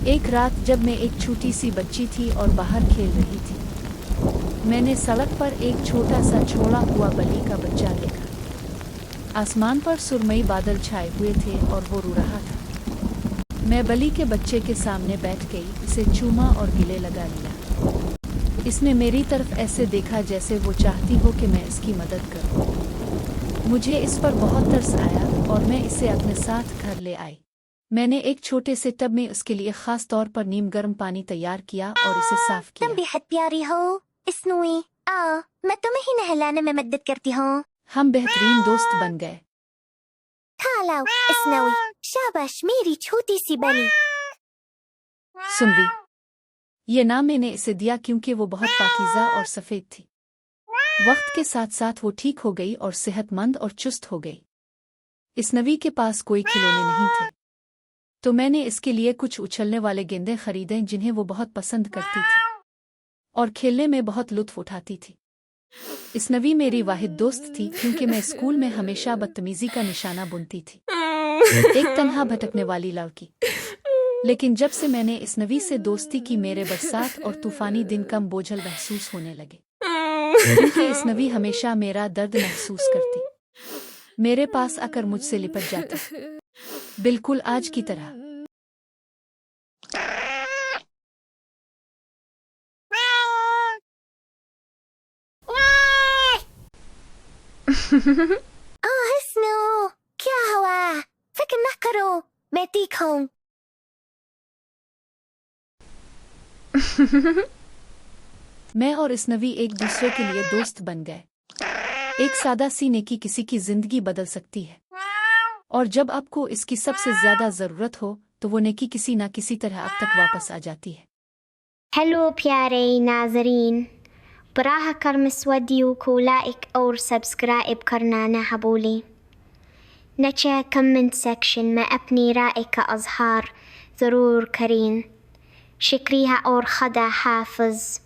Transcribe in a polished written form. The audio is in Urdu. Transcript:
ایک رات جب میں ایک چھوٹی سی بچی تھی اور باہر کھیل رہی تھی، میں نے سڑک پر ایک چھوٹا سا چھوڑا ہوا بلی کا بچہ دیکھا۔ آسمان پر سرمئی بادل چھائے ہوئے تھے اور وہ رو رہا تھا۔ میں بلی کے بچے کے سامنے بیٹھ گئی، اسے چوما اور گلے لگا لیا۔ اس نے میری طرف ایسے دیکھا جیسے وہ چاہتی ہو کہ میں اس کی مدد کروں۔ مجھے اس پر بہت ترس آیا اور میں اسے اپنے ساتھ گھر لے آئی۔ میں نے ایک چھوٹے سے ٹب میں اس کے لیے خاص طور پر نیم گرم پانی تیار کیا اور اسے صاف کیا۔ تم بہت پیاری ہو اسنوئی۔ میں تمہیں ہی نہلانے میں مدد کرتی ہوں۔ ہم بہترین دوست بن گئے۔ کھا لاؤ اسنوئی، شاباش میری چھوٹی سی بلی۔ سنوی، یہ نام میں نے اسے دیا کیونکہ وہ بہت پاکیزہ اور سفید تھی۔ وقت کے ساتھ ساتھ وہ ٹھیک ہو گئی اور صحت مند اور چست ہو گئی۔ اسنوی کے پاس کوئی کھلونے نہیں تھے، تو میں نے اس کے لیے کچھ اچھلنے والے گیندے خریدے جنہیں وہ بہت پسند کرتی تھی اور کھیلنے میں بہت لطف اٹھاتی تھی۔ اسنوی میری واحد دوست تھی کیونکہ میں اسکول میں ہمیشہ بدتمیزی کا نشانہ بنتی تھی، ایک تنہا بھٹکنے والی لڑکی۔ لیکن جب سے میں نے اسنوی سے دوستی کی، میرے برسات اور طوفانی دن کم بوجھل محسوس ہونے لگے، کیونکہ اسنوی ہمیشہ میرا درد محسوس کرتی، میرے پاس آ کر مجھ سے لپٹ جاتی، بالکل آج کی طرح۔ اسنو، کیا ہوا؟ فکر نہ کرو، میں ٹھیک ہوں۔ میں اور اسنوی ایک دوسرے کے لیے دوست بن گئے۔ ایک سادہ سی نیکی کسی کی زندگی بدل سکتی ہے، اور جب آپ کو اس کی سب سے زیادہ ضرورت ہو تو وہ نیکی کسی نہ کسی طرح اب تک واپس آ جاتی ہے۔ ہیلو پیارے ناظرین، براہ کرم اس ویڈیو کو لائک اور سبسکرائب کرنا نہ بھولیں۔ نیچے کمنٹ سیکشن میں اپنی رائے کا اظہار ضرور کریں۔ شکریہ اور خدا حافظ۔